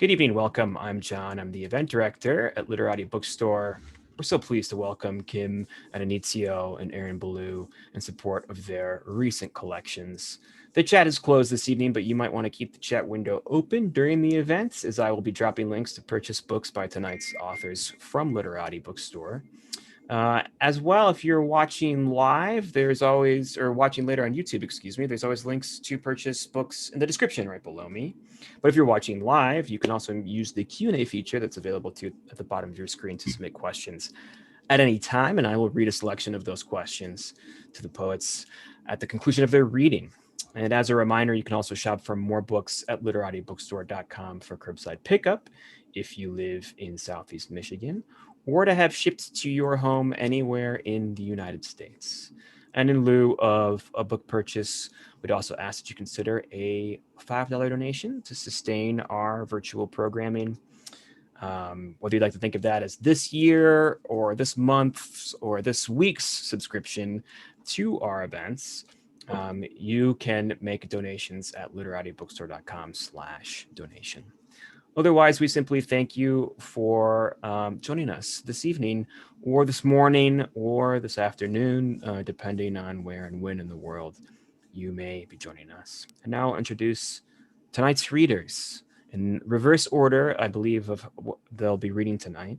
Good evening, welcome. I'm John. I'm the event director at Literati Bookstore. We're so pleased to welcome Kim Addonizio and Erin Belieu in support of their recent collections. The chat is closed this evening, but you might want to keep the chat window open during the event, as I will be dropping links to purchase books by tonight's authors from Literati Bookstore. As well, if you're watching live, there's always, or watching later on YouTube, excuse me, there's always links to purchase books in the description right below me. But if you're watching live, you can also use the Q&A feature that's available to you at the bottom of your screen to submit questions at any time, and I will read a selection of those questions to the poets at the conclusion of their reading. And as a reminder, you can also shop for more books at literatibookstore.com for curbside pickup if you live in Southeast Michigan, or to have shipped to your home anywhere in the United States. And in lieu of a book purchase, we'd also ask that you consider a $5 donation to sustain our virtual programming. Whether you'd like to think of that as this year or this month's or this week's subscription to our events, you can make donations at literatibookstore.com/donation. Otherwise, we simply thank you for joining us this evening or this morning or this afternoon, depending on where and when in the world you may be joining us. And now I'll introduce tonight's readers. In reverse order, I believe, of what they'll be reading tonight.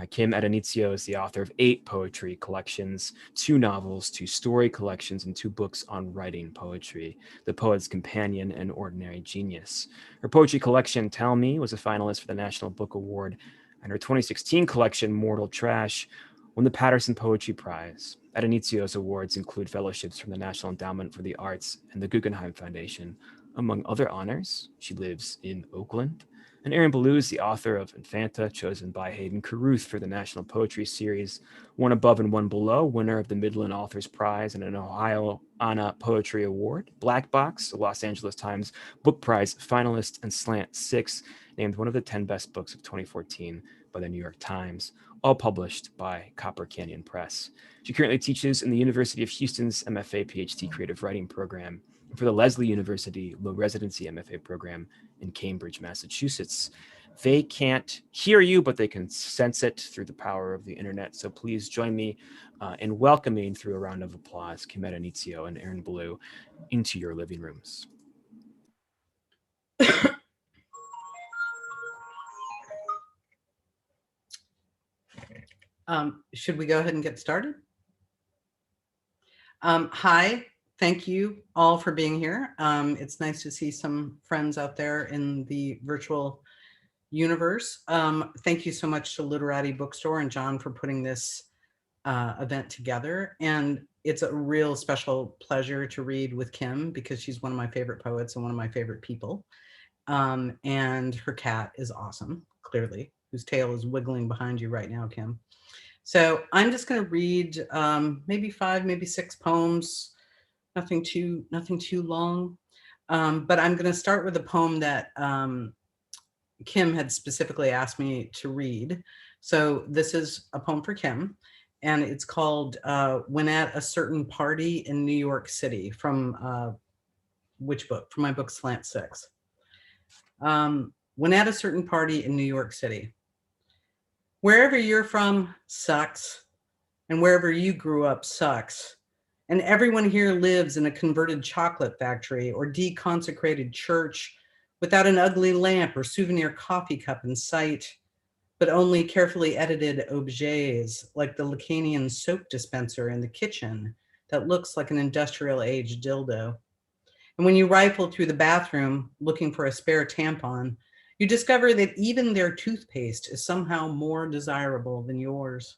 Kim Addonizio is the author of 8 poetry collections, 2 novels, 2 story collections, and 2 books on writing poetry, The Poet's Companion and Ordinary Genius. Her poetry collection, Tell Me, was a finalist for the National Book Award, and her 2016 collection, Mortal Trash, won the Patterson Poetry Prize. Addonizio's awards include fellowships from the National Endowment for the Arts and the Guggenheim Foundation, among other honors. She lives in Oakland. And Erin Belieu is the author of Infanta, chosen by Hayden Carruth for the National Poetry Series, One Above and One Below, winner of the Midland Authors Prize and an Ohio Anna Poetry Award, Black Box, the Los Angeles Times Book Prize finalist, and Slant 6, named one of the 10 best books of 2014 by the New York Times, all published by Copper Canyon Press. She currently teaches in the University of Houston's MFA PhD Creative Writing Program, and for the Lesley University Low Residency MFA program in Cambridge, Massachusetts. They can't hear you, but they can sense it through the power of the internet. So please join me in welcoming, through a round of applause, Kim Addonizio and Erin Belieu into your living rooms. Should we go ahead and get started? Hi, thank you all for being here. It's nice to see some friends out there in the virtual universe. Thank you so much to Literati Bookstore and John for putting this event together. And it's a real special pleasure to read with Kim because she's one of my favorite poets and one of my favorite people. And her cat is awesome, clearly, whose tail is wiggling behind you right now, Kim. So I'm just going to read maybe 5, maybe 6 poems, nothing too long. But I'm going to start with a poem that Kim had specifically asked me to read. So this is a poem for Kim, and it's called When at a Certain Party in New York City, from which book? From my book Slant 6. When at a certain party in New York City. Wherever you're from sucks, and wherever you grew up sucks. And everyone here lives in a converted chocolate factory or deconsecrated church without an ugly lamp or souvenir coffee cup in sight, but only carefully edited objets like the Lacanian soap dispenser in the kitchen that looks like an industrial age dildo. And when you rifle through the bathroom looking for a spare tampon, you discover that even their toothpaste is somehow more desirable than yours.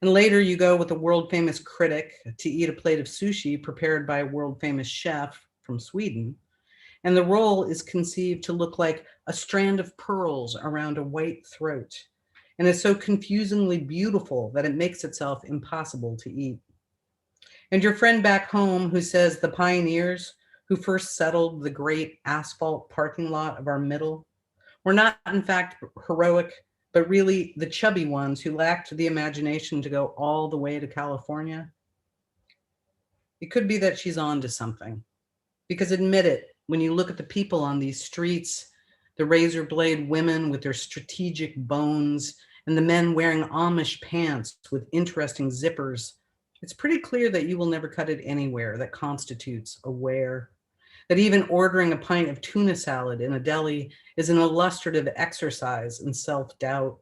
And later you go with a world-famous critic to eat a plate of sushi prepared by a world-famous chef from Sweden. And the roll is conceived to look like a strand of pearls around a white throat, and is so confusingly beautiful that it makes itself impossible to eat. And your friend back home who says the pioneers who first settled the great asphalt parking lot of our middle were not, in fact, heroic, but really the chubby ones who lacked the imagination to go all the way to California. It could be that she's on to something. Because admit it, when you look at the people on these streets, the razor blade women with their strategic bones, and the men wearing Amish pants with interesting zippers, it's pretty clear that you will never cut it anywhere that constitutes a wear. That even ordering a pint of tuna salad in a deli is an illustrative exercise in self-doubt.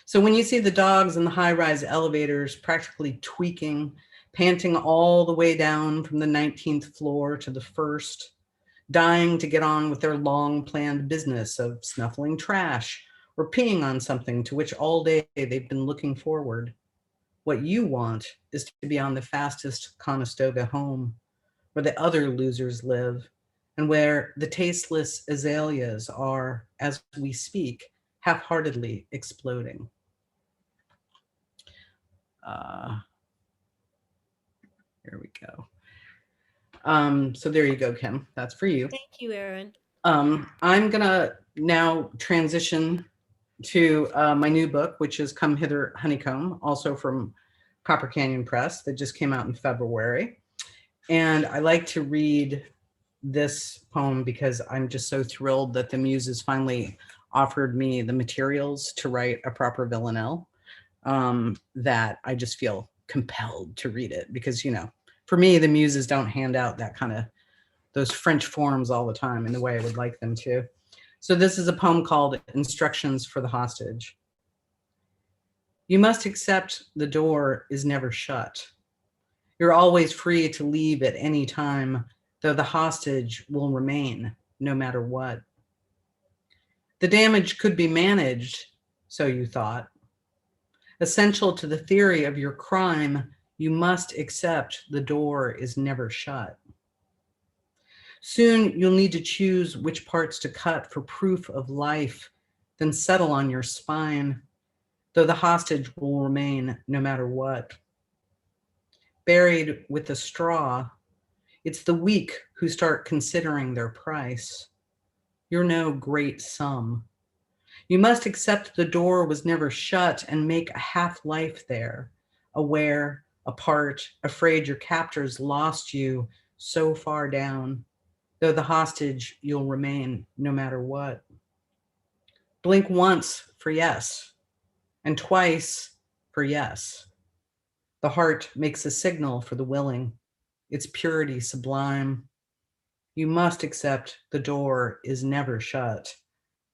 So when you see the dogs in the high-rise elevators practically tweaking, panting all the way down from the 19th floor to the first, dying to get on with their long-planned business of snuffling trash or peeing on something to which all day they've been looking forward, what you want is to be on the fastest Conestoga home, where the other losers live, and where the tasteless azaleas are, as we speak, half-heartedly exploding. Here we go. So there you go, Kim. That's for you. Thank you, Erin. I'm gonna now transition to my new book, which is Come Hither Honeycomb, also from Copper Canyon Press, that just came out in February. And I like to read this poem because I'm just so thrilled that the Muses finally offered me the materials to write a proper villanelle, that I just feel compelled to read it because, you know, for me, the Muses don't hand out that kind of those French forms all the time in the way I would like them to. So this is a poem called Instructions for the Hostage. You must accept the door is never shut. You're always free to leave at any time, though the hostage will remain no matter what. The damage could be managed, so you thought. Essential to the theory of your crime, you must accept the door is never shut. Soon you'll need to choose which parts to cut for proof of life, then settle on your spine, though the hostage will remain no matter what. Buried with the straw, it's the weak who start considering their price. You're no great sum. You must accept the door was never shut and make a half-life there, aware, apart, afraid your captors lost you so far down, though the hostage you'll remain no matter what. Blink once for yes, and twice for yes. The heart makes a signal for the willing, its purity sublime. You must accept the door is never shut,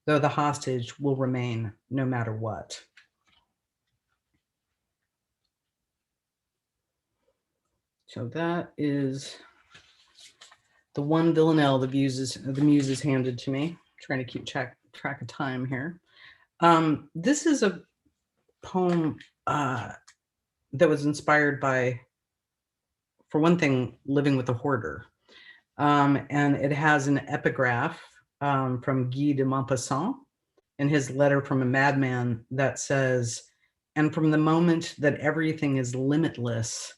though the hostage will remain no matter what. So that is the one villanelle the muses handed to me. I'm trying to keep track of time here. This is a poem that was inspired by, for one thing, living with a hoarder. And it has an epigraph from Guy de Maupassant in his Letter from a Madman that says, "And from the moment that everything is limitless,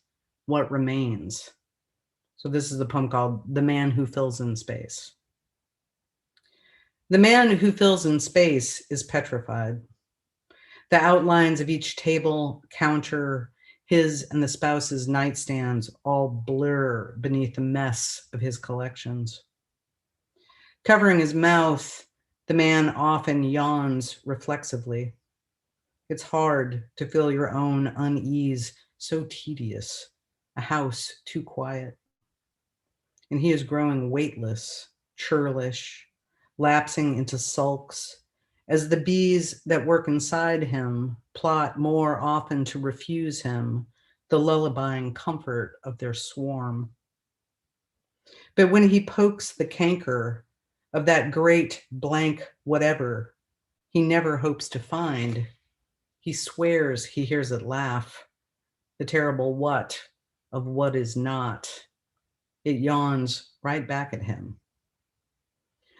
what remains?" So this is a poem called The Man Who Fills in Space. The man who fills in space is petrified. The outlines of each table, counter, his and the spouse's nightstands all blur beneath the mess of his collections. Covering his mouth, the man often yawns reflexively. It's hard to feel your own unease, so tedious, a house too quiet. And he is growing weightless, churlish, lapsing into sulks, as the bees that work inside him plot more often to refuse him the lullabying comfort of their swarm. But when he pokes the canker of that great blank whatever he never hopes to find, he swears he hears it laugh, the terrible what of what is not. It yawns right back at him.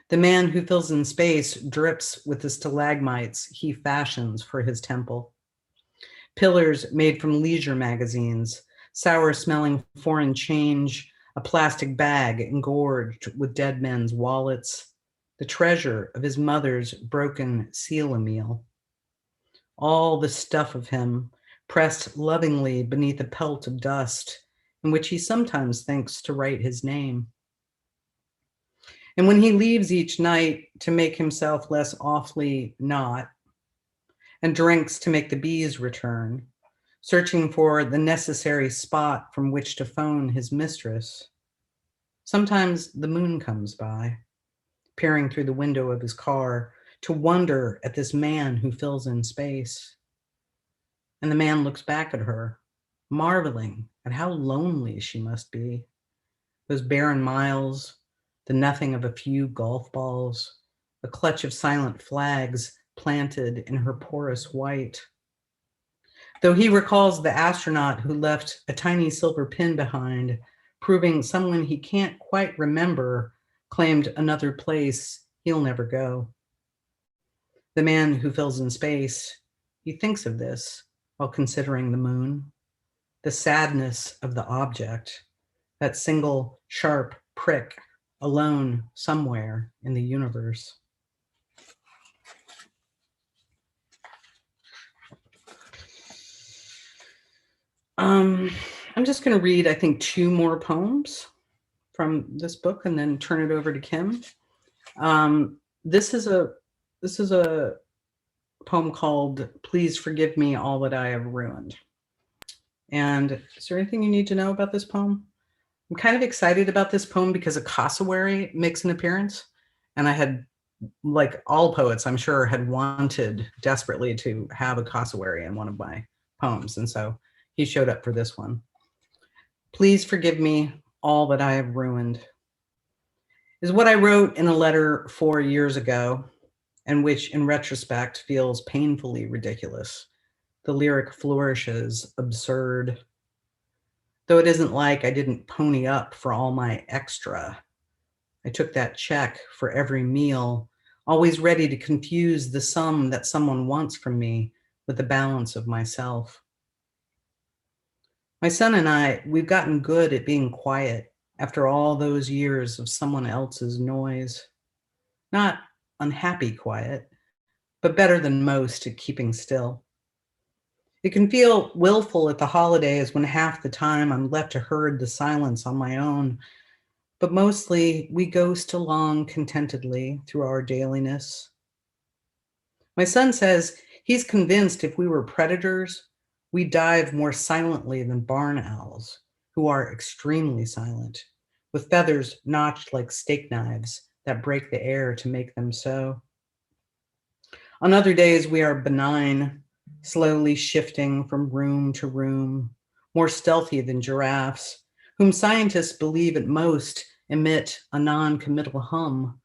The man who fills in space drips with the stalagmites he fashions for his temple. Pillars made from leisure magazines, sour-smelling foreign change, a plastic bag engorged with dead men's wallets, the treasure of his mother's broken seal-a-meal. All the stuff of him pressed lovingly beneath a pelt of dust in which he sometimes thinks to write his name. And when he leaves each night to make himself less awfully not, and drinks to make the bees return, searching for the necessary spot from which to phone his mistress, sometimes the moon comes by, peering through the window of his car to wonder at this man who fills in space. And the man looks back at her, marveling at how lonely she must be. Those barren miles, the nothing of a few golf balls, a clutch of silent flags planted in her porous white. Though he recalls the astronaut who left a tiny silver pin behind, proving someone he can't quite remember claimed another place he'll never go. The man who fills in space, he thinks of this while considering the moon, the sadness of the object, that single sharp prick alone somewhere in the universe. I'm just going to read, I think, 2 more poems from this book and then turn it over to Kim. This is a poem called "Please Forgive Me All That I Have Ruined." And is there anything you need to know about this poem? I'm kind of excited about this poem because a cassowary makes an appearance, and I had, like all poets, I'm sure, had wanted desperately to have a cassowary in one of my poems, and so he showed up for this one. Please forgive me all that I have ruined is what I wrote in a letter 4 years ago, and which in retrospect feels painfully ridiculous. The lyric flourishes absurd. Though it isn't like I didn't pony up for all my extra. I took that check for every meal, always ready to confuse the sum that someone wants from me with the balance of myself. My son and I, we've gotten good at being quiet after all those years of someone else's noise. Not unhappy quiet, but better than most at keeping still. It can feel willful at the holidays when half the time I'm left to herd the silence on my own, but mostly we ghost along contentedly through our dailiness. My son says he's convinced if we were predators, we dive more silently than barn owls, who are extremely silent, with feathers notched like steak knives that break the air to make them so. On other days, we are benign, slowly shifting from room to room, more stealthy than giraffes, whom scientists believe at most emit a non-committal hum,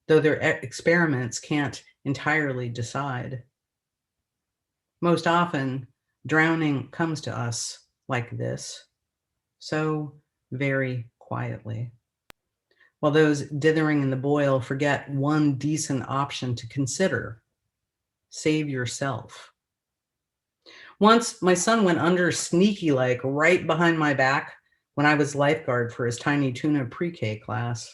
though their experiments can't entirely decide. Most often, drowning comes to us like this, so very quietly, while those dithering in the boil forget one decent option to consider: save yourself. Once, my son went under sneaky-like right behind my back when I was lifeguard for his tiny tuna pre-K class.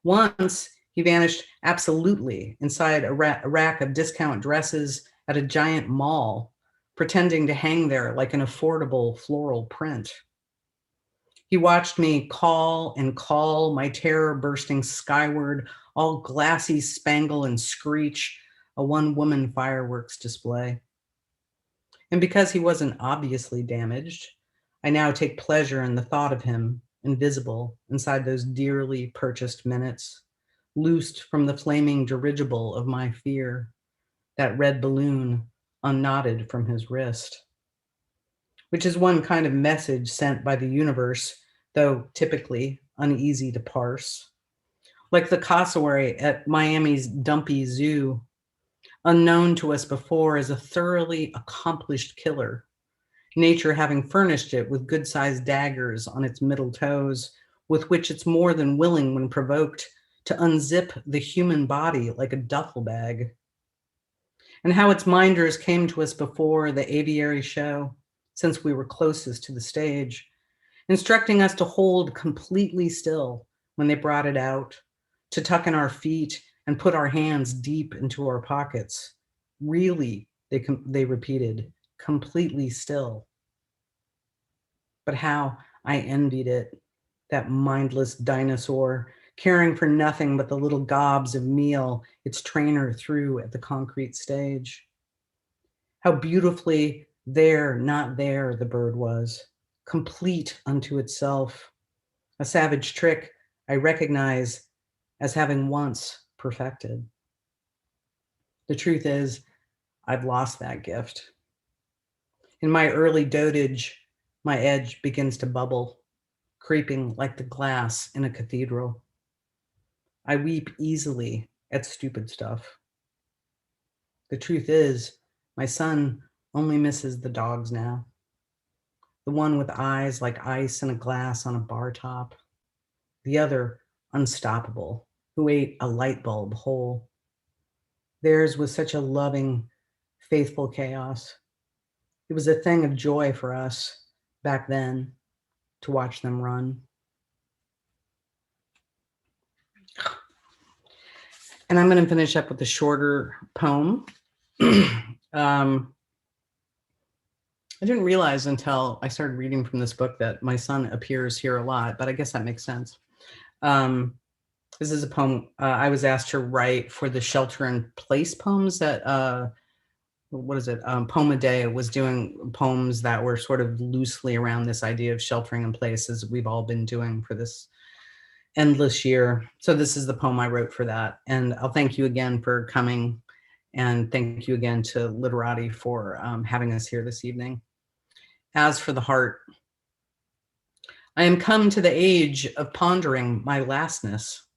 Once, he vanished absolutely inside a rack of discount dresses at a giant mall, pretending to hang there like an affordable floral print. He watched me call and call, my terror bursting skyward, all glassy spangle and screech, a one-woman fireworks display. And because he wasn't obviously damaged, I now take pleasure in the thought of him, invisible inside those dearly purchased minutes, loosed from the flaming dirigible of my fear, that red balloon unknotted from his wrist. Which is one kind of message sent by the universe, though typically uneasy to parse. Like the cassowary at Miami's Dumpy Zoo, unknown to us before as a thoroughly accomplished killer, nature having furnished it with good-sized daggers on its middle toes, with which it's more than willing when provoked to unzip the human body like a duffel bag. And how its minders came to us before the aviary show, since we were closest to the stage, instructing us to hold completely still when they brought it out, to tuck in our feet and put our hands deep into our pockets. Really, they repeated, completely still. But how I envied it, that mindless dinosaur caring for nothing but the little gobs of meal its trainer threw at the concrete stage. How beautifully there, not there, the bird was, complete unto itself, a savage trick I recognize as having once perfected. The truth is, I've lost that gift. In my early dotage, my edge begins to bubble, creeping like the glass in a cathedral. I weep easily at stupid stuff. The truth is, my son only misses the dogs now. The one with eyes like ice in a glass on a bar top. The other, unstoppable, who ate a light bulb whole. Theirs was such a loving, faithful chaos. It was a thing of joy for us back then to watch them run. And I'm going to finish up with a shorter poem. I didn't realize until I started reading from this book that my son appears here a lot, but I guess that makes sense. This is a poem I was asked to write for the Shelter in Place poems that, what is it? Poem a Day was doing poems that were sort of loosely around this idea of sheltering in place, as we've all been doing for this endless year. So this is the poem I wrote for that. And I'll thank you again for coming. And thank you again to Literati for having us here this evening. As for the heart, I am come to the age of pondering my lastness,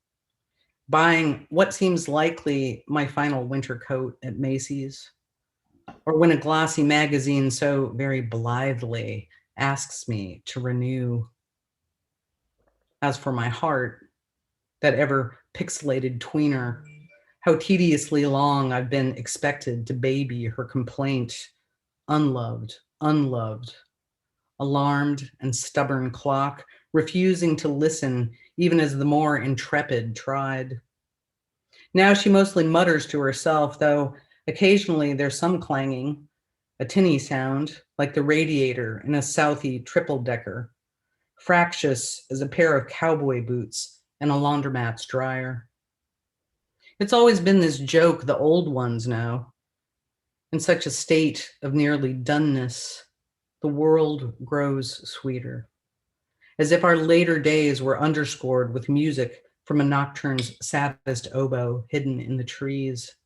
buying what seems likely my final winter coat at Macy's, or when a glossy magazine so very blithely asks me to renew. As for my heart, that ever pixelated tweener, how tediously long I've been expected to baby her complaint, unloved, unloved, alarmed and stubborn clock, refusing to listen even as the more intrepid tried. Now she mostly mutters to herself, though occasionally there's some clanging, a tinny sound like the radiator in a Southie triple-decker, fractious as a pair of cowboy boots and a laundromat's dryer. It's always been this joke the old ones know. In such a state of nearly doneness, the world grows sweeter, as if our later days were underscored with music from a nocturne's saddest oboe hidden in the trees.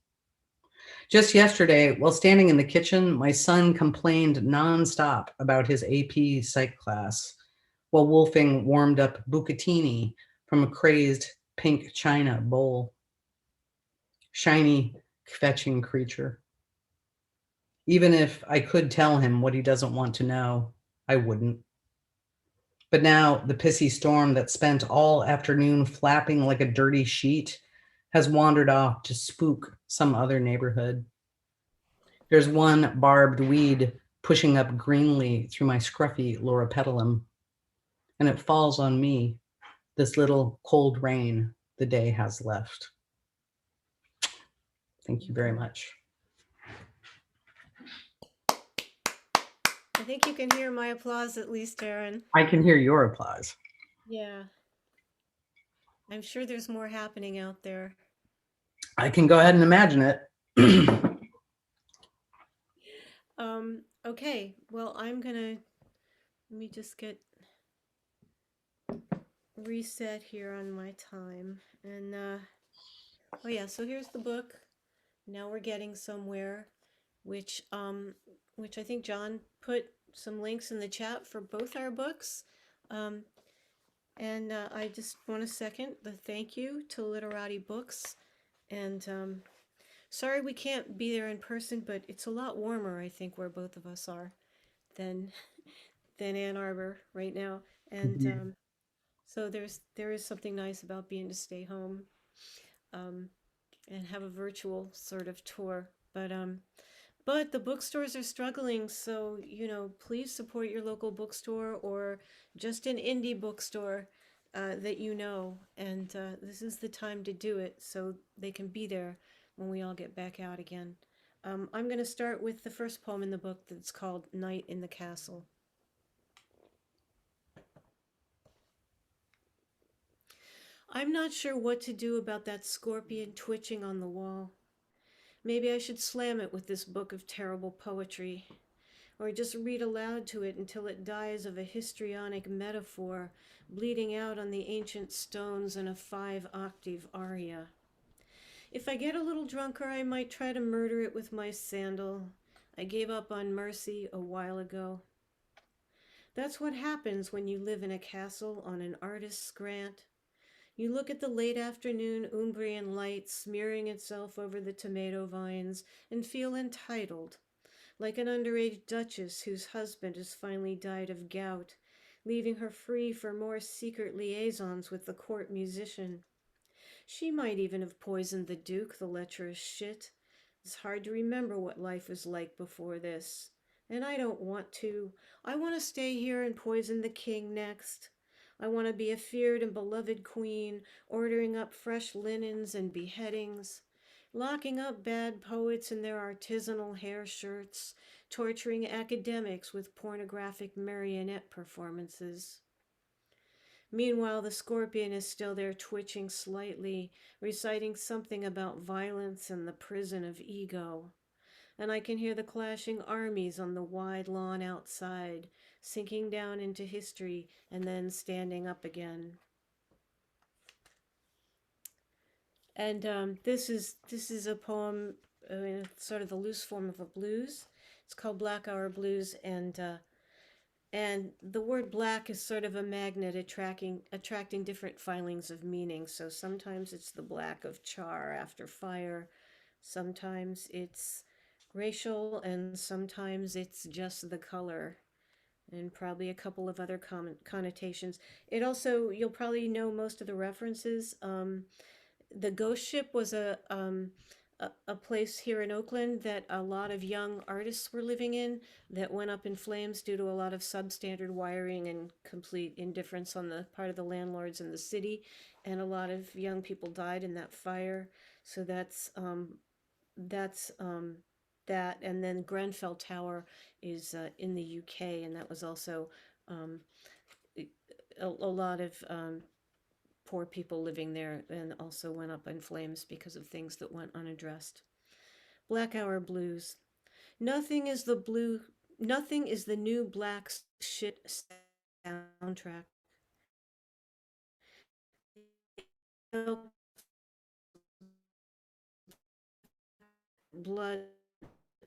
Just yesterday, while standing in the kitchen, my son complained nonstop about his AP psych class, while wolfing warmed up bucatini from a crazed pink china bowl. Shiny, fetching creature. Even if I could tell him what he doesn't want to know, I wouldn't. But now the pissy storm that spent all afternoon flapping like a dirty sheet has wandered off to spook some other neighborhood. There's one barbed weed pushing up greenly through my scruffy loropetalum, and it falls on me, this little cold rain the day has left. Thank you very much. I think you can hear my applause at least, Erin. I can hear your applause. Yeah. I'm sure there's more happening out there. I can go ahead and imagine it. Okay. Well, let me just get reset here on my time. And oh yeah, so here's the book. Now we're getting somewhere, which which I think John put some links in the chat for both our books. And I just want to second the thank you to Literati Books. And sorry we can't be there in person, but it's a lot warmer, I think, where both of us are than Ann Arbor right now. And so there is something nice about being to stay home um, and have a virtual sort of tour. But the bookstores are struggling, so please support your local bookstore or just an indie bookstore that you know. And this is the time to do it, so they can be there when we all get back out again. I'm going to start with the first poem in the book that's called "Night in the Castle." I'm not sure what to do about that scorpion twitching on the wall. Maybe I should slam it with this book of terrible poetry, or just read aloud to it until it dies of a histrionic metaphor bleeding out on the ancient stones in a 5-octave aria. If I get a little drunker, I might try to murder it with my sandal. I gave up on mercy a while ago. That's what happens when you live in a castle on an artist's grant. You look at the late afternoon Umbrian light smearing itself over the tomato vines and feel entitled, like an underage duchess whose husband has finally died of gout, leaving her free for more secret liaisons with the court musician. She might even have poisoned the Duke, the lecherous shit. It's hard to remember what life was like before this. And I don't want to. I want to stay here and poison the king next. I want to be a feared and beloved queen, ordering up fresh linens and beheadings, locking up bad poets in their artisanal hair shirts, torturing academics with pornographic marionette performances. Meanwhile, the scorpion is still there twitching slightly, reciting something about violence and the prison of ego. And I can hear the clashing armies on the wide lawn outside, sinking down into history and then standing up again. And this is a poem in sort of the loose form of a blues. It's called Black Hour Blues, and the word black is sort of a magnet attracting different filings of meaning. So sometimes it's the black of char after fire, sometimes it's racial, and sometimes it's just the color, and probably a couple of other connotations. It also, you'll probably know most of the references. The Ghost Ship was a place here in Oakland that a lot of young artists were living in that went up in flames due to a lot of substandard wiring and complete indifference on the part of the landlords in the city. And a lot of young people died in that fire. So that's that. And then Grenfell Tower is in the UK, and that was also um, a lot of poor people living there, and also went up in flames because of things that went unaddressed. Black Hour Blues. Nothing is the blue. Nothing is the new black shit soundtrack. Blood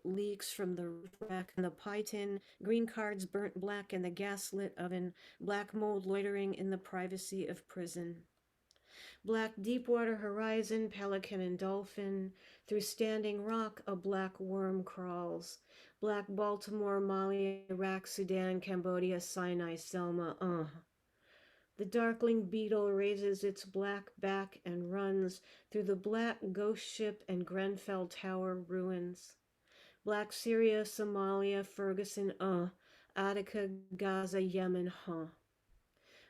leaks from the roof rack and the pie tin, green cards burnt black in the gaslit oven, black mold loitering in the privacy of prison. Black Deepwater Horizon, pelican and dolphin. Through standing rock, a black worm crawls. Black Baltimore, Mali, Iraq, Sudan, Cambodia, Sinai, Selma, The darkling beetle raises its black back and runs through the black ghost ship and Grenfell Tower ruins. Black Syria, Somalia, Ferguson, Attica, Gaza, Yemen,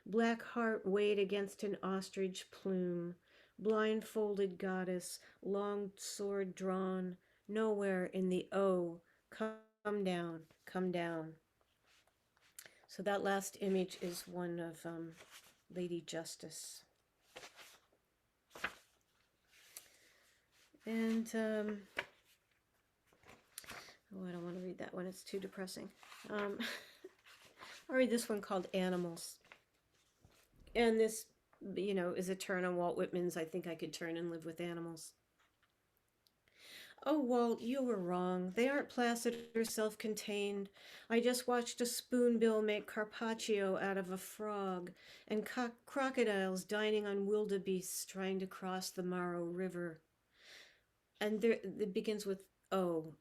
Black heart weighed against an ostrich plume. Blindfolded goddess, long sword drawn. Nowhere in the come down, come down. So that last image is one of Lady Justice. And, I don't want to read that one. It's too depressing. I'll read this one called Animals. And this, is a turn on Walt Whitman's I Think I Could Turn and Live with Animals. Oh, Walt, you were wrong. They aren't placid or self-contained. I just watched a spoonbill make carpaccio out of a frog, and crocodiles dining on wildebeests trying to cross the Maro River. And it begins with O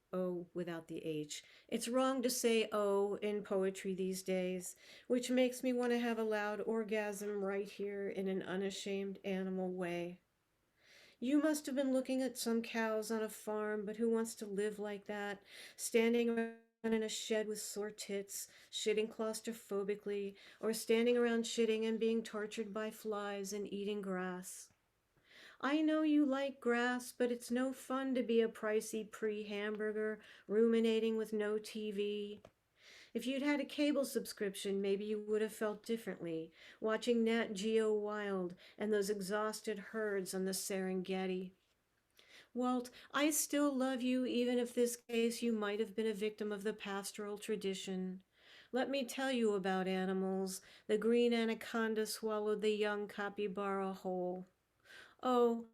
without the H. It's wrong to say O in poetry these days, which makes me want to have a loud orgasm right here in an unashamed animal way. You must have been looking at some cows on a farm, but who wants to live like that, standing around in a shed with sore tits, shitting claustrophobically, or standing around shitting and being tortured by flies and eating grass? I know you like grass, but it's no fun to be a pricey pre-hamburger ruminating with no TV. If you'd had a cable subscription, maybe you would have felt differently, watching Nat Geo Wild and those exhausted herds on the Serengeti. Walt, I still love you, even if this case you might have been a victim of the pastoral tradition. Let me tell you about animals. The green anaconda swallowed the young capybara whole. Oh,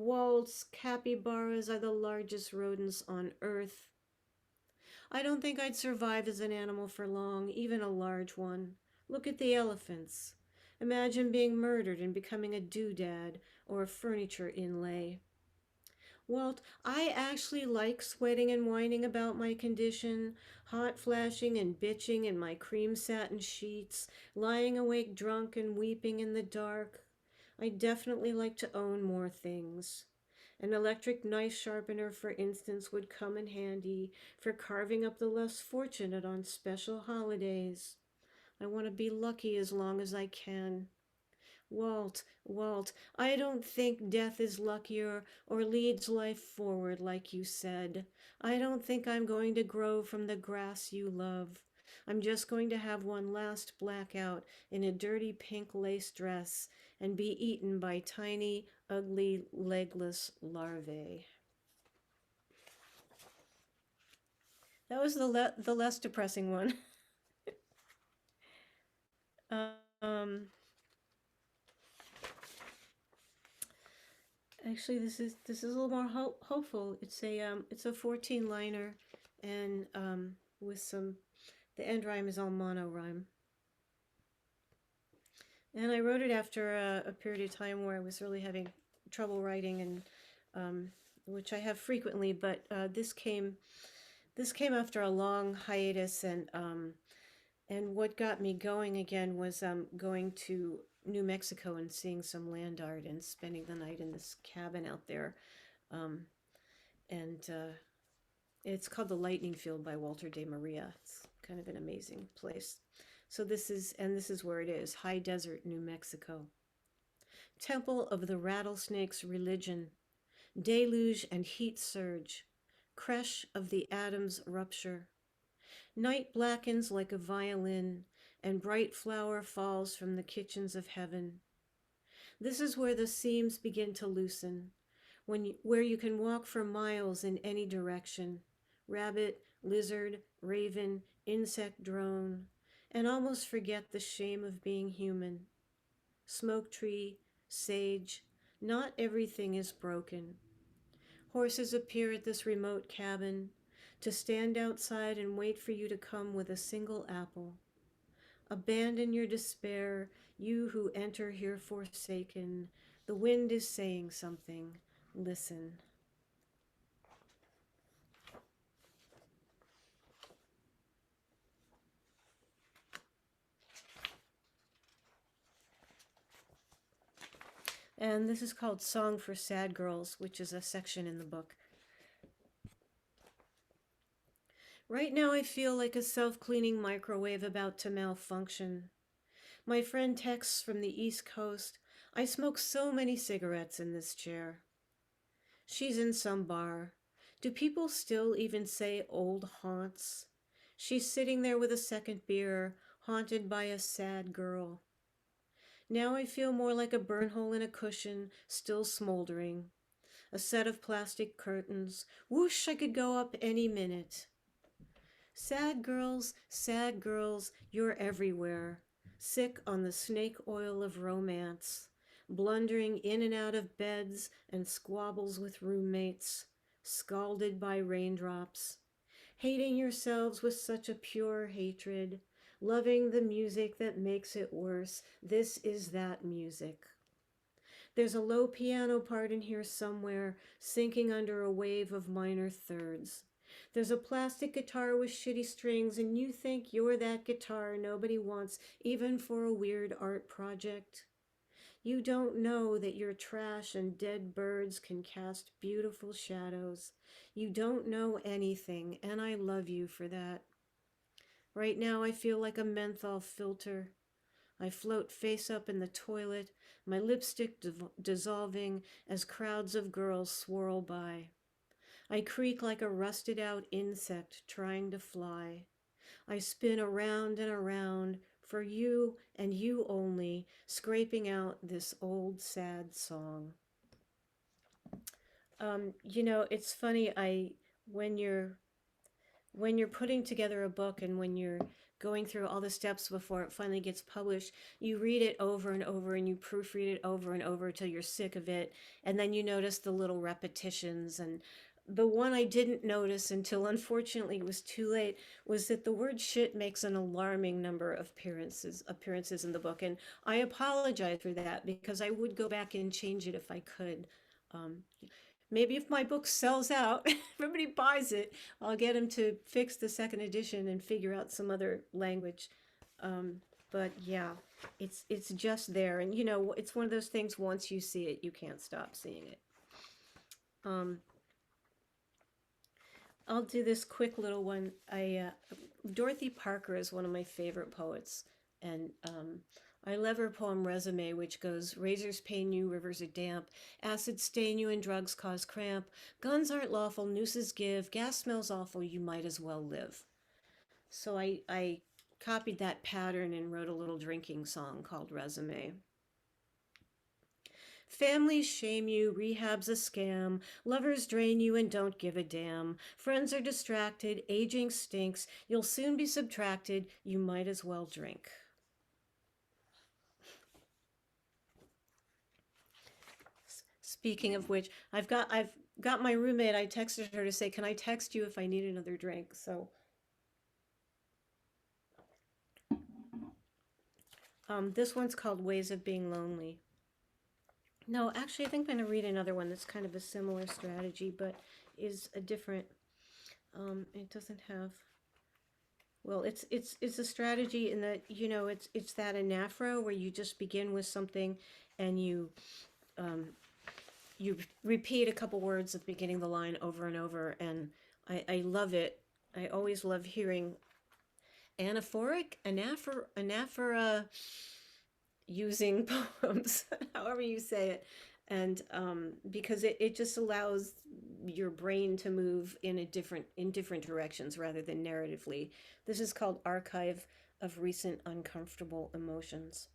Walt's capybaras are the largest rodents on Earth. I don't think I'd survive as an animal for long, even a large one. Look at the elephants. Imagine being murdered and becoming a doodad or a furniture inlay. Walt, I actually like sweating and whining about my condition, hot flashing and bitching in my cream satin sheets, lying awake drunk and weeping in the dark. I definitely like to own more things. An electric knife sharpener, for instance, would come in handy for carving up the less fortunate on special holidays. I want to be lucky as long as I can. Walt, I don't think death is luckier or leads life forward like you said. I don't think I'm going to grow from the grass you love. I'm just going to have one last blackout in a dirty pink lace dress and be eaten by tiny, ugly, legless larvae. That was the less depressing one. um, Actually, this is a little more hopeful. It's a 14 liner, and with some the end rhyme is all mono rhyme. And I wrote it after a period of time where I was really having trouble writing, and which I have frequently. But this came after a long hiatus, and what got me going again was going to New Mexico and seeing some land art and spending the night in this cabin out there. Um, and It's called the Lightning Field by Walter de Maria. It's kind of an amazing place. So this is where it is, high desert, New Mexico. Temple of the rattlesnake's religion, deluge and heat surge, creche of the atom's rupture. Night blackens like a violin, and bright flour falls from the kitchens of heaven. This is where the seams begin to loosen, where you can walk for miles in any direction, rabbit, lizard, raven, insect, drone, and almost forget the shame of being human. Smoke tree, sage, not everything is broken. Horses appear at this remote cabin to stand outside and wait for you to come with a single apple. Abandon your despair, you who enter here forsaken. The wind is saying something. Listen. And this is called Song for Sad Girls, which is a section in the book. Right now I feel like a self-cleaning microwave about to malfunction. My friend texts from the East Coast. I smoke so many cigarettes in this chair. She's in some bar. Do people still even say old haunts? She's sitting there with a second beer, haunted by a sad girl. Now I feel more like a burn hole in a cushion, still smoldering. A set of plastic curtains. Whoosh, I could go up any minute. Sad girls, you're everywhere. Sick on the snake oil of romance. Blundering in and out of beds and squabbles with roommates. Scalded by raindrops. Hating yourselves with such a pure hatred. Loving the music that makes it worse. This is that music. There's a low piano part in here somewhere, sinking under a wave of minor thirds. There's a plastic guitar with shitty strings, and you think you're that guitar nobody wants, even for a weird art project. You don't know that your trash and dead birds can cast beautiful shadows. You don't know anything, and I love you for that. Right now I feel like a menthol filter. I float face up in the toilet, my lipstick dissolving as crowds of girls swirl by. I creak like a rusted out insect trying to fly. I spin around and around for you and you only, scraping out this old sad song. It's funny. I when you're putting together a book and when you're going through all the steps before it finally gets published, you read it over and over and you proofread it over and over till you're sick of it. And then you notice the little repetitions. And the one I didn't notice until unfortunately it was too late was that the word shit makes an alarming number of appearances in the book. And I apologize for that because I would go back and change it if I could. Um, Maybe if my book sells out, everybody buys it, I'll get him to fix the second edition and figure out some other language. Um, but yeah, it's just there, and it's one of those things. Once you see it, you can't stop seeing it. Um, I'll do this quick little one. Dorothy Parker is one of my favorite poets, and I love her poem Resume, which goes, razors pain you, rivers are damp, acid stain you, and drugs cause cramp. Guns aren't lawful, nooses give, gas smells awful, you might as well live. So I copied that pattern and wrote a little drinking song called Resume. Families shame you, rehab's a scam, lovers drain you and don't give a damn. Friends are distracted, aging stinks, you'll soon be subtracted, you might as well drink. Speaking of which, I've got my roommate. I texted her to say, "Can I text you if I need another drink?" So, this one's called "Ways of Being Lonely." No, actually, I think I'm going to read another one that's kind of a similar strategy, but is a different. It doesn't have. Well, it's a strategy in that it's that anaphora where you just begin with something, and um, you repeat a couple words at the beginning of the line over and over, and I love it. I always love hearing anaphora using poems, however you say it, and because it just allows your brain to move in different directions rather than narratively. This is called Archive of Recent Uncomfortable Emotions.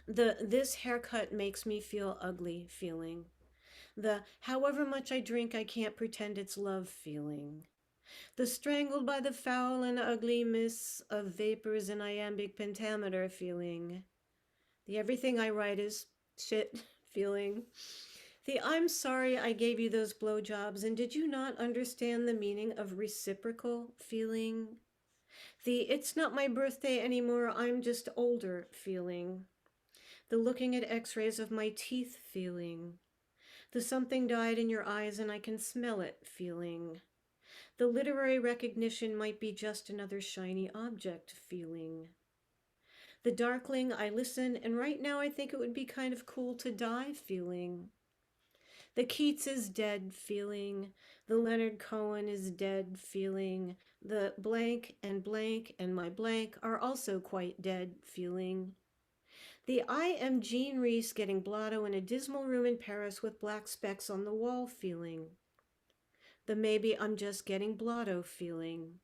This haircut makes me feel ugly feeling. The however much I drink, I can't pretend it's love feeling. The strangled by the foul and ugly mists of vapors in iambic pentameter feeling. The everything I write is shit feeling. The I'm sorry I gave you those blowjobs and did you not understand the meaning of reciprocal feeling? The it's not my birthday anymore, I'm just older feeling. The looking at x rays of my teeth feeling. The something died in your eyes and I can smell it feeling. The literary recognition might be just another shiny object feeling. The darkling, I listen, and right now I think it would be kind of cool to die feeling. The Keats is dead feeling. The Leonard Cohen is dead feeling. The blank and my blank are also quite dead feeling. The I am Jean Reese getting blotto in a dismal room in Paris with black specks on the wall feeling. The maybe I'm just getting blotto feeling.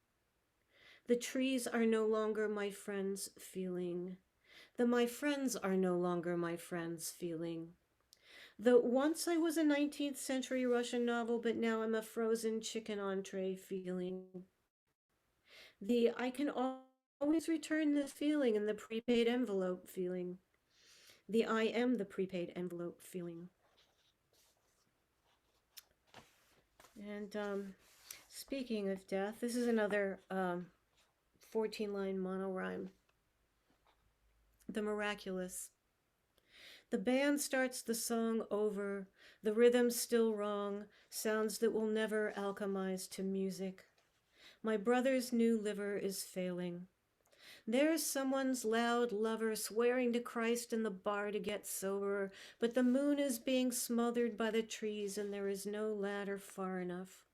The trees are no longer my friends feeling. The my friends are no longer my friends feeling. The once I was a 19th century Russian novel, but now I'm a frozen chicken entree feeling. The I can always return this feeling in the prepaid envelope feeling. The I am the prepaid envelope feeling. And speaking of death, this is another 14-line monorhyme. The Miraculous. The band starts the song over, the rhythm's still wrong, sounds that will never alchemize to music. My brother's new liver is failing. There's someone's loud lover swearing to Christ in the bar to get sober, but the moon is being smothered by the trees and there is no ladder far enough.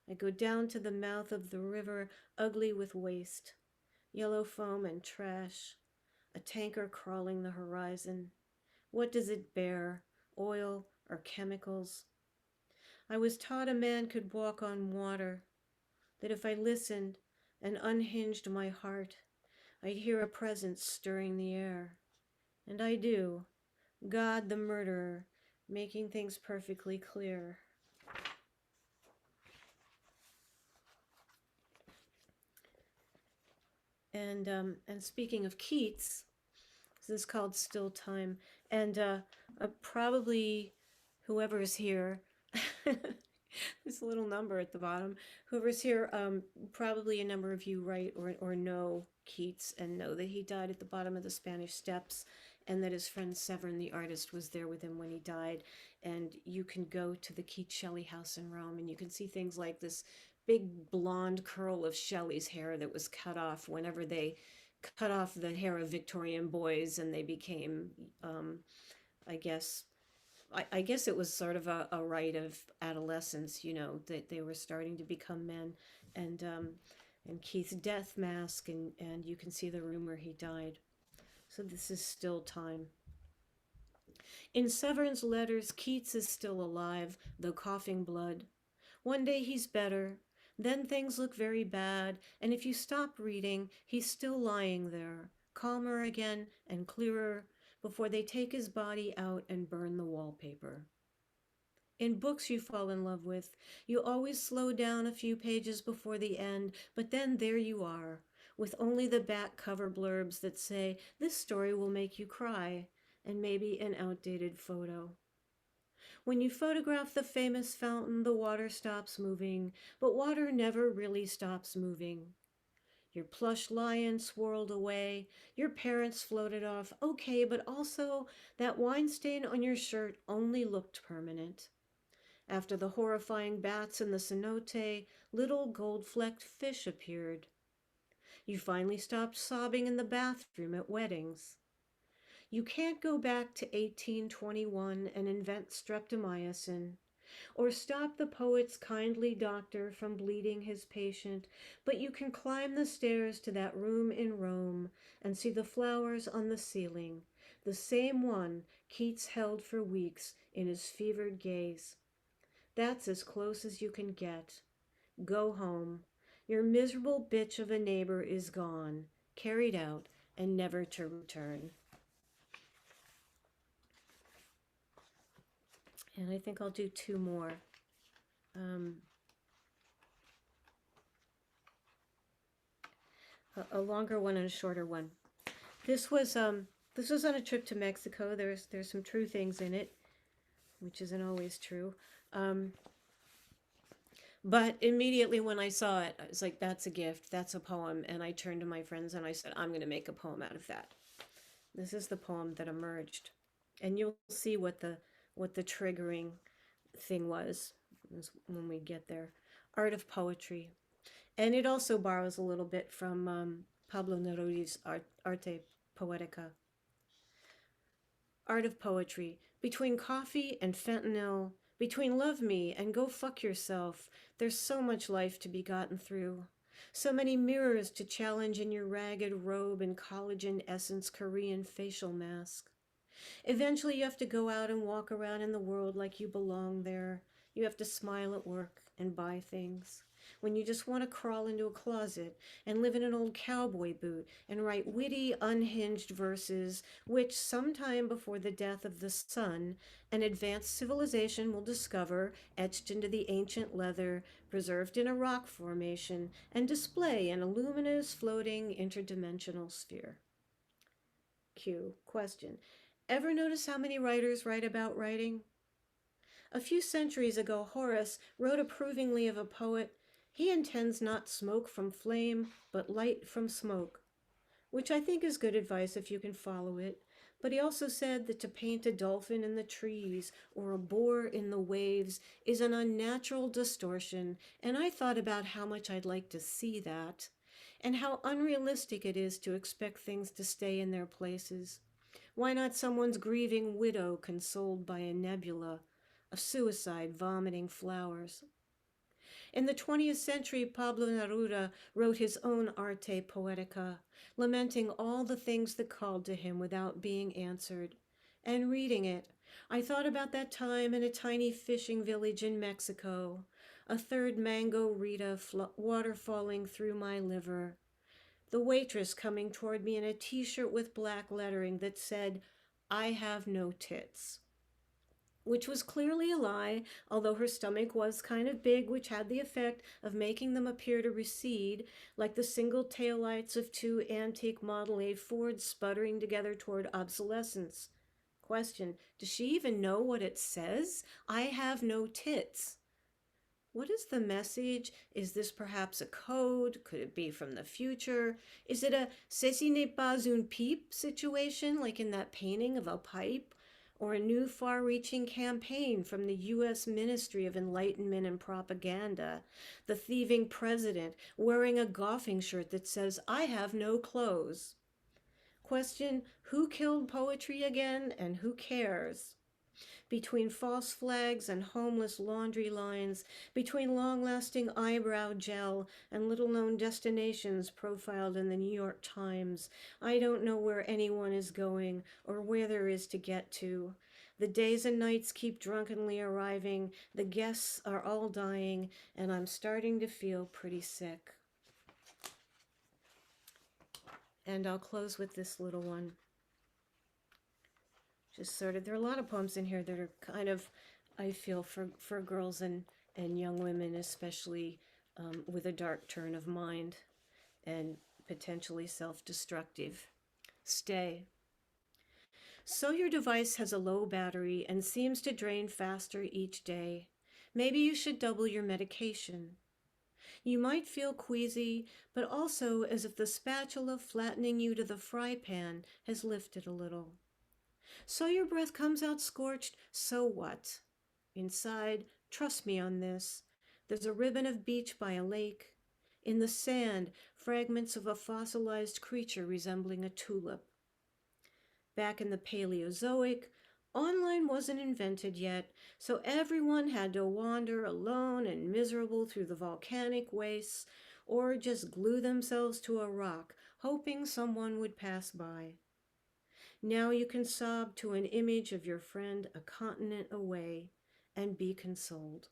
I go down to the mouth of the river, ugly with waste, yellow foam and trash, a tanker crawling the horizon. What does it bear? Oil or chemicals? I was taught a man could walk on water, that if I listened and unhinged my heart, I'd hear a presence stirring the air. And I do. God the murderer, making things perfectly clear. And speaking of Keats, this is called Still Time, and probably whoever's here, there's a little number at the bottom. Whoever's here, probably a number of you write or know Keats and know that he died at the bottom of the Spanish Steps, and that his friend Severn, the artist, was there with him when he died. And you can go to the Keats Shelley house in Rome, and you can see things like this big blonde curl of Shelley's hair that was cut off whenever they cut off the hair of Victorian boys and they became, I guess, I guess it was sort of a rite of adolescence, you know, that they were starting to become men, and and Keith's death mask, and you can see the room where he died. So this is still time. In Severn's letters, Keats is still alive, though coughing blood. One day he's better, then things look very bad, and if you stop reading, he's still lying there, calmer again and clearer, before they take his body out and burn the wallpaper. In books you fall in love with, you always slow down a few pages before the end, but then there you are, with only the back cover blurbs that say, "This story will make you cry," and maybe an outdated photo. When you photograph the famous fountain, the water stops moving, but water never really stops moving. Your plush lion swirled away, your parents floated off, okay, but also that wine stain on your shirt only looked permanent. After the horrifying bats in the cenote, little gold-flecked fish appeared. You finally stopped sobbing in the bathroom at weddings. You can't go back to 1821 and invent streptomycin, or stop the poet's kindly doctor from bleeding his patient, but you can climb the stairs to that room in Rome and see the flowers on the ceiling, the same one Keats held for weeks in his fevered gaze. That's as close as you can get. Go home. Your miserable bitch of a neighbor is gone, carried out, and never to return. And I think I'll do two more. Um, a longer one and a shorter one. This was this was on a trip to Mexico. There's some true things in it, which isn't always true. Um, but immediately when I saw it, I was like, "That's a gift. That's a poem." And I turned to my friends and I said, "I'm going to make a poem out of that." This is the poem that emerged, and you'll see what the triggering thing was when we get there. Art of poetry, and it also borrows a little bit from Pablo Neruda's Arte Poetica. Art of poetry. Between coffee and fentanyl, between love me and go fuck yourself, there's so much life to be gotten through. So many mirrors to challenge in your ragged robe and collagen essence Korean facial mask. Eventually, you have to go out and walk around in the world like you belong there. You have to smile at work and buy things. When you just want to crawl into a closet and live in an old cowboy boot and write witty, unhinged verses, which sometime before the death of the sun, an advanced civilization will discover etched into the ancient leather, preserved in a rock formation, and display in a luminous, floating, interdimensional sphere. Q. Question. Ever notice how many writers write about writing? A few centuries ago, Horace wrote approvingly of a poet, "He intends not smoke from flame, but light from smoke," which I think is good advice if you can follow it. But he also said that to paint a dolphin in the trees or a boar in the waves is an unnatural distortion, and I thought about how much I'd like to see that, and how unrealistic it is to expect things to stay in their places. Why not someone's grieving widow consoled by a nebula, a suicide vomiting flowers? In the 20th century, Pablo Neruda wrote his own Arte Poetica, lamenting all the things that called to him without being answered. and reading it, I thought about that time in a tiny fishing village in Mexico, a third mango Rita water falling through my liver, the waitress coming toward me in a t-shirt with black lettering that said, "I have no tits," which was clearly a lie, although her stomach was kind of big, which had the effect of making them appear to recede, like the single taillights of two antique Model A Fords sputtering together toward obsolescence. Question: does she even know what it says? I have no tits. What is the message? Is this perhaps a code? Could it be from the future? Is it a ceci n'est pas une pipe situation, like in that painting of a pipe? Or a new far reaching campaign from the U.S. Ministry of Enlightenment and Propaganda? The thieving president wearing a golfing shirt that says, "I have no clothes." Question: who killed poetry again, and who cares? Between false flags and homeless laundry lines, between long lasting eyebrow gel and little known destinations profiled in the New York Times, I don't know where anyone is going or where there is to get to. The days and nights keep drunkenly arriving, the guests are all dying, and I'm starting to feel pretty sick. And I'll close with this little one. Just sort of, there are a lot of poems in here that are kind of, I feel, for girls and young women, especially with a dark turn of mind and potentially self-destructive. Stay. So your device has a low battery and seems to drain faster each day. Maybe you should double your medication. You might feel queasy, but also as if the spatula flattening you to the fry pan has lifted a little. So your breath comes out scorched, so what? Inside, trust me on this, there's a ribbon of beach by a lake. In the sand, fragments of a fossilized creature resembling a tulip. Back in the Paleozoic, online wasn't invented yet, so everyone had to wander alone and miserable through the volcanic wastes, or just glue themselves to a rock, hoping someone would pass by. Now you can sob to an image of your friend a continent away and be consoled.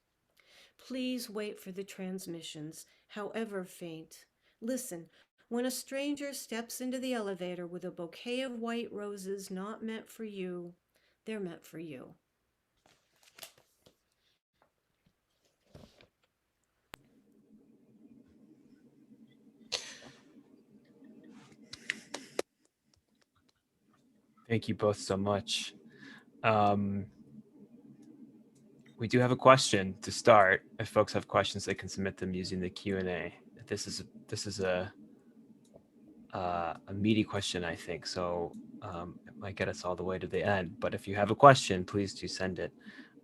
Please wait for the transmissions, however faint. Listen, when a stranger steps into the elevator with a bouquet of white roses not meant for you, they're meant for you. Thank you both so much. We do have a question to start. If folks have questions, they can submit them using the Q&A. This is a meaty question, I think, so it might get us all the way to the end. But if you have a question, please do send it.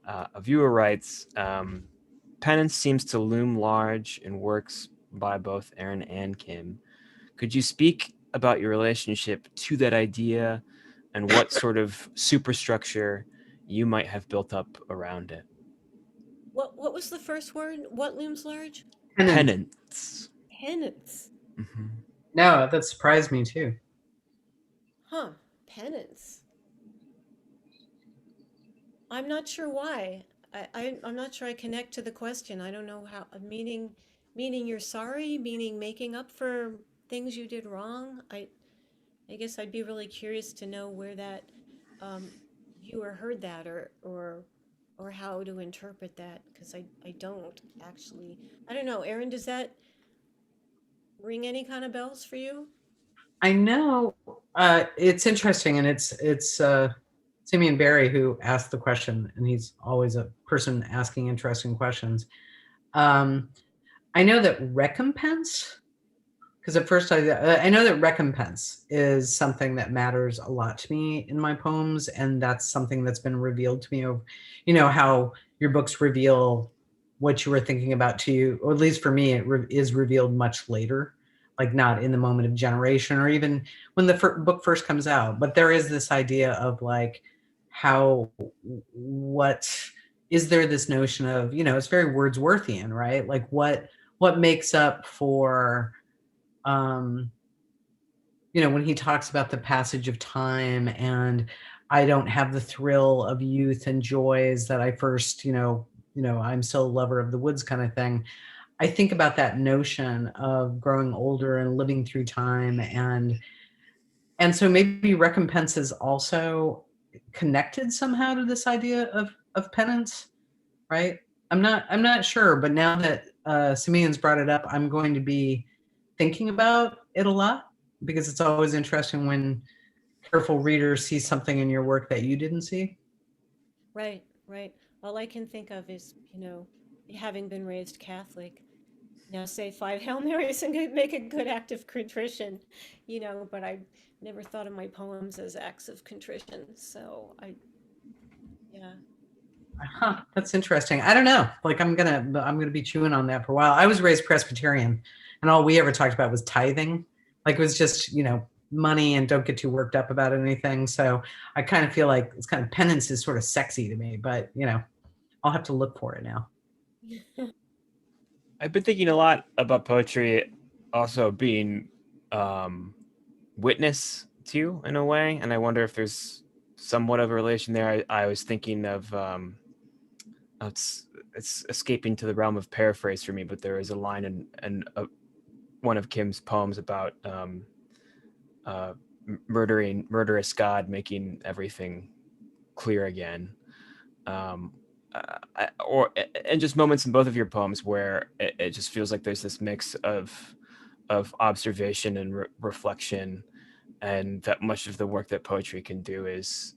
A viewer writes, penance seems to loom large in works by both Erin and Kim. Could you speak about your relationship to that idea and what sort of superstructure you might have built up around it? What was the first word? What looms large? Penance. Penance. Mm-hmm. No, that surprised me too. Huh. Penance. I'm not sure why. I'm not sure I connect to the question. I don't know how, meaning you're sorry, meaning making up for things you did wrong. I guess I'd be really curious to know where that, um, viewer heard that, or how to interpret that, because I don't actually. I don't know. Erin, does that ring any kind of bells for you? I know it's interesting, and it's Simeon Barry who asked the question, and he's always a person asking interesting questions. I know that recompense, because at first I know that recompense is something that matters a lot to me in my poems, and that's something that's been revealed to me of, how your books reveal what you were thinking about to you, or at least for me, it is revealed much later, like not in the moment of generation or even when the book first comes out. But there is this idea of like what is there this notion of, it's very Wordsworthian, right? Like what makes up for when he talks about the passage of time and I don't have the thrill of youth and joys that I first, I'm still a lover of the woods kind of thing. I think about that notion of growing older and living through time, and so maybe recompense is also connected somehow to this idea of penance, right? I'm not sure, but now that Simeon's brought it up, I'm going to be thinking about it a lot, because it's always interesting when careful readers see something in your work that you didn't see. Right, right. All I can think of is, having been raised Catholic, say five Hail Marys and make a good act of contrition, but I never thought of my poems as acts of contrition. So yeah. Huh, that's interesting. I don't know. Like I'm gonna be chewing on that for a while. I was raised Presbyterian, and all we ever talked about was tithing. Like it was just money, and don't get too worked up about anything. So I kind of feel like it's kind of penance is sort of sexy to me, but I'll have to look for it now. I've been thinking a lot about poetry also being witness to, in a way, and I wonder if there's somewhat of a relation there. I was thinking of it's escaping to the realm of paraphrase for me, but there is a line in one of Kim's poems about murderous God making everything clear again. Um, and just moments in both of your poems where it just feels like there's this mix of observation and reflection, and that much of the work that poetry can do is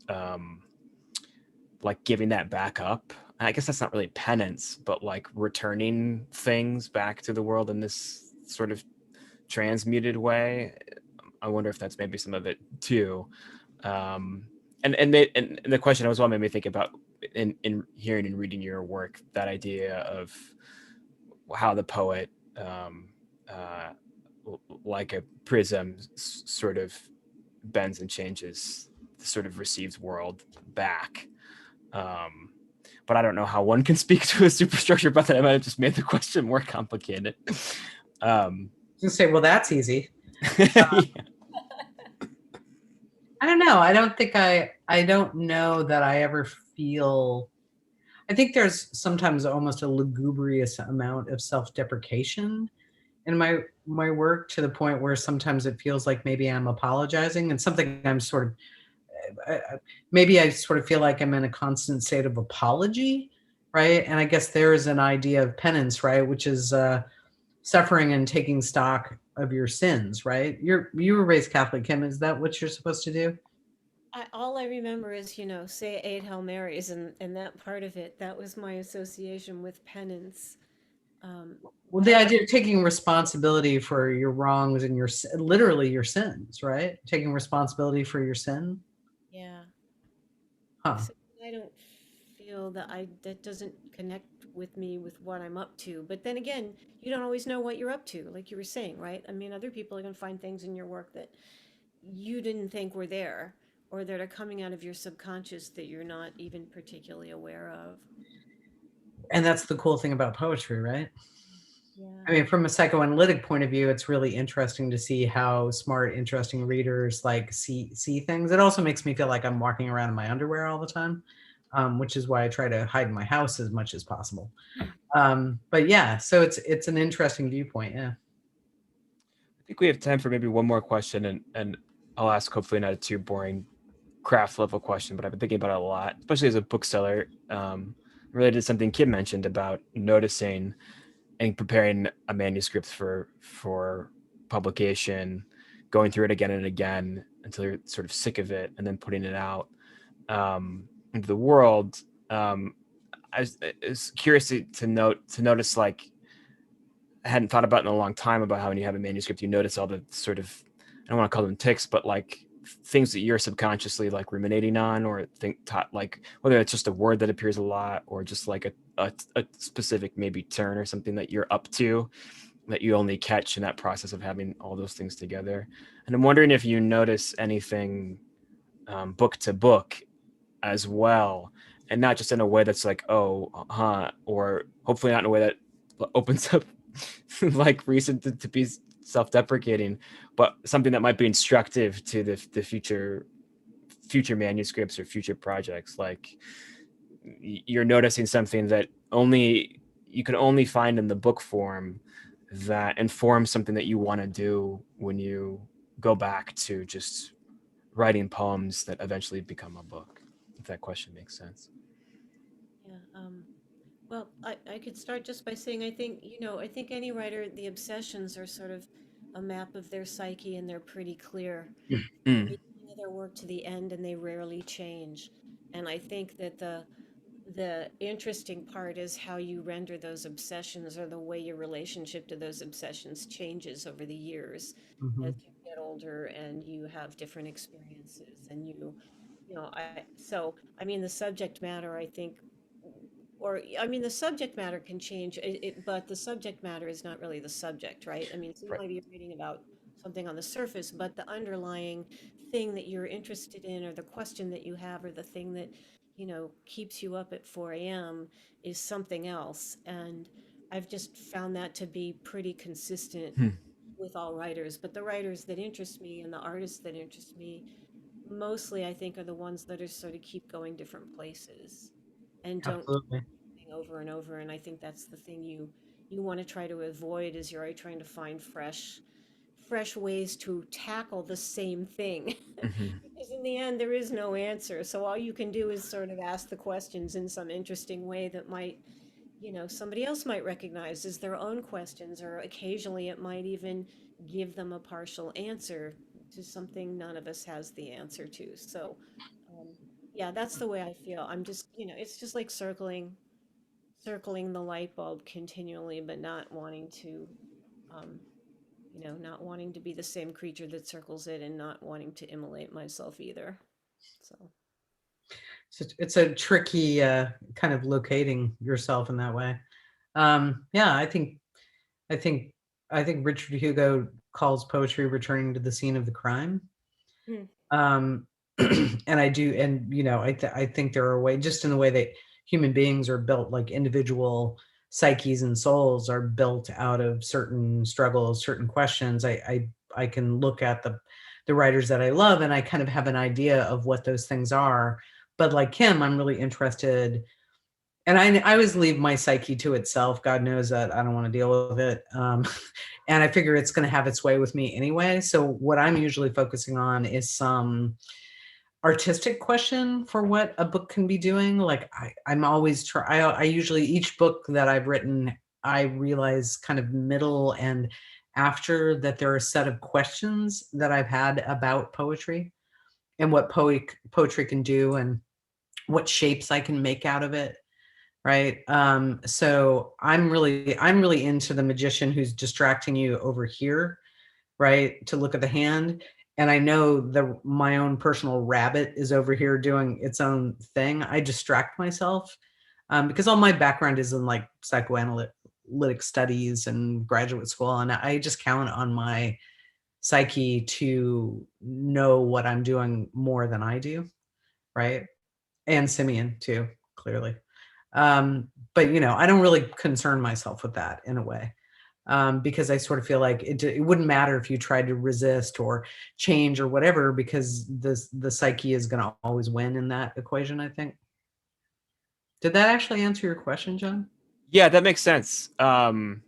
like giving that back up. I guess that's not really penance, but like returning things back to the world in this sort of transmuted way. I wonder if that's maybe some of it too. Um, and the question as well made me think about, in hearing and reading your work, that idea of how the poet, uh, like a prism, sort of bends and changes the sort of received world back. Um, but I don't know how one can speak to a superstructure about that. I might have just made the question more complicated. You say, well, that's easy. Yeah. I don't know. I don't know that I ever feel. I think there's sometimes almost a lugubrious amount of self-deprecation in my work, to the point where sometimes it feels like maybe I'm apologizing, and something I'm sort of maybe I sort of feel like I'm in a constant state of apology, right? And I guess there is an idea of penance, right, which is suffering and taking stock of your sins, right? You were raised Catholic, Kim. Is that what you're supposed to do? All I remember is, say eight Hail Marys, and that part of it, that was my association with penance. Well, the However, idea of taking responsibility for your wrongs and literally your sins, right? Taking responsibility for your sin. yeah. Huh. So I don't feel that doesn't connect with me with what I'm up to. But then again, you don't always know what you're up to, like you were saying, right? I mean, other people are going to find things in your work that you didn't think were there, or that are coming out of your subconscious that you're not even particularly aware of. And that's the cool thing about poetry, right? Yeah. I mean, from a psychoanalytic point of view, it's really interesting to see how smart, interesting readers like see things. It also makes me feel like I'm walking around in my underwear all the time, which is why I try to hide in my house as much as possible. But yeah, so it's an interesting viewpoint. Yeah. I think we have time for maybe one more question, and I'll ask hopefully not a too boring craft level question, but I've been thinking about it a lot, especially as a bookseller, related to something Kim mentioned about noticing and preparing a manuscript for publication, going through it again and again until you're sort of sick of it, and then putting it out into the world. I was curious to notice, like, I hadn't thought about in a long time, about how when you have a manuscript, you notice all the sort of, I don't want to call them ticks, but like things that you're subconsciously like ruminating on, or like whether it's just a word that appears a lot, or just like a specific maybe turn or something that you're up to, that you only catch in that process of having all those things together. And I'm wondering if you notice anything book to book as well, and not just in a way that's like, oh, or hopefully not in a way that opens up like reason to be self-deprecating, but something that might be instructive to the future future manuscripts or future projects. Like you're noticing something that only you can only find in the book form that informs something that you want to do when you go back to just writing poems that eventually become a book, if that question makes sense. Yeah. Well, I could start just by saying I think, I think any writer, the obsessions are sort of a map of their psyche and they're pretty clear from the Mm. beginning of their work to the end and they rarely change. And I think that the interesting part is how you render those obsessions or the way your relationship to those obsessions changes over the years Mhm. as you get older and you have different experiences and I mean the subject matter I think or I mean the subject matter can change but the subject matter is not really the subject, right? I mean, so you Right. might be reading about something on the surface, but the underlying thing that you're interested in or the question that you have or the thing that keeps you up at 4 a.m. is something else. And I've just found that to be pretty consistent Hmm. with all writers. But the writers that interest me and the artists that interest me mostly, I think, are the ones that are sort of keep going different places and don't do Absolutely. the thing over and over. And I think that's the thing you want to try to avoid is you're already trying to find fresh ways to tackle the same thing. Hmm. Because in the end, there is no answer. So all you can do is sort of ask the questions in some interesting way that might, somebody else might recognize as their own questions, or occasionally it might even give them a partial answer to something none of us has the answer to. So, um, yeah, that's the way I feel. I'm just, it's just like circling the light bulb continually, but not wanting to, um, not wanting to be the same creature that circles it and not wanting to immolate myself either. So, So it's a tricky kind of locating yourself in that way. Yeah, I think I think Richard Hugo calls poetry returning to the scene of the crime. mm, Um, and I do, and I think there are ways, just in the way that human beings are built, like individual psyches and souls are built out of certain struggles, certain questions. I can look at the writers that I love, and I kind of have an idea of what those things are. But like Kim, I'm really interested, and I always leave my psyche to itself. God knows that I don't want to deal with it. And I figure it's going to have its way with me anyway. So what I'm usually focusing on is some artistic question for what a book can be doing. Like I'm always I usually, each book that I've written, I realize kind of middle and after that there are a set of questions that I've had about poetry and what poetry can do and what shapes I can make out of it. Right. So I'm really into the magician who's distracting you over here, right, to look at the hand. And I know my own personal rabbit is over here doing its own thing. I distract myself because all my background is in like psychoanalytic studies and graduate school, and I just count on my psyche to know what I'm doing more than I do, right? And Simeon too, clearly. But I don't really concern myself with that in a way, because I sort of feel like it wouldn't matter if you tried to resist or change or whatever, because the psyche is going to always win in that equation, I think. Did that actually answer your question, John? Yeah, that makes sense. I mean,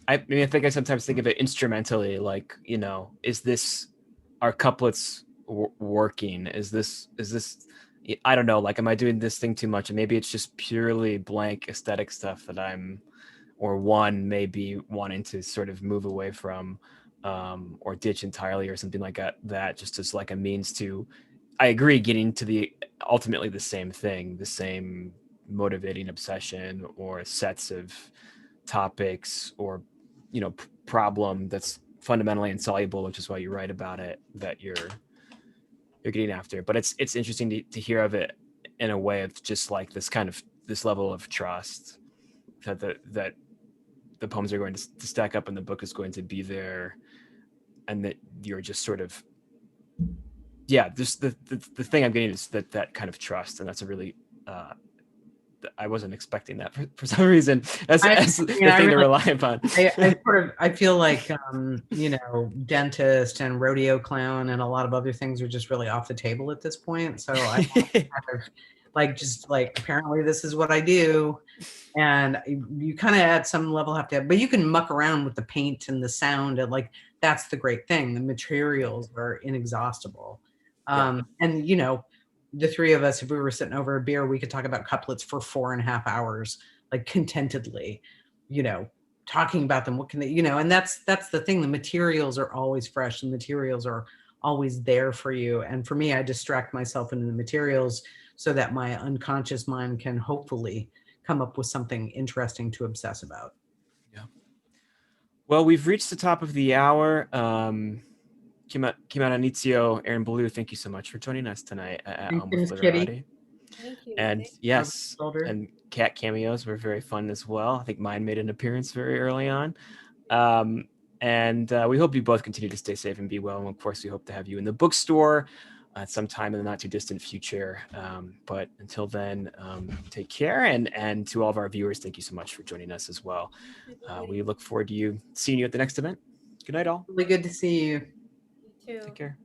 I think I sometimes think of it instrumentally, like, is this are couplets working? Is this I don't know, like, am I doing this thing too much? And maybe it's just purely blank aesthetic stuff that I'm or one maybe wanting to sort of move away from, or ditch entirely or something like that, just as like a means to, I agree, getting to the ultimately the same thing, the same motivating obsession or sets of topics or problem that's fundamentally insoluble, which is why you write about it, that you're getting after. But it's interesting to hear of it in a way of just like this level of trust that the poems are going to stack up and the book is going to be there, and that you're just sort of, yeah, just the thing I'm getting is that kind of trust, and that's a really uh I wasn't expecting that for some reason as I the mean, I thing to really, rely upon. I feel like, dentist and rodeo clown and a lot of other things are just really off the table at this point. So I kind of just apparently this is what I do. And you kind of at some level have to, but you can muck around with the paint and the sound, and that's the great thing. The materials are inexhaustible. Yeah. And the three of us, if we were sitting over a beer, we could talk about couplets for 4.5 hours, contentedly, talking about them. What can they, and that's the thing. The materials are always fresh. The materials are always there for you. And for me, I distract myself into the materials so that my unconscious mind can hopefully come up with something interesting to obsess about. Yeah. Well, we've reached the top of the hour. Kim Addonizio Erin Belieu, thank you so much for joining us tonight at Almost Literati. Thank you. And Thank yes, and cat cameos were very fun as well. I think mine made an appearance very early on. And we hope you both continue to stay safe and be well. And of course, we hope to have you in the bookstore at some time in the not too distant future. But until then, take care. And to all of our viewers, thank you so much for joining us as well. We look forward to seeing you at the next event. Good night, all. Really good to see you. you too. Take care.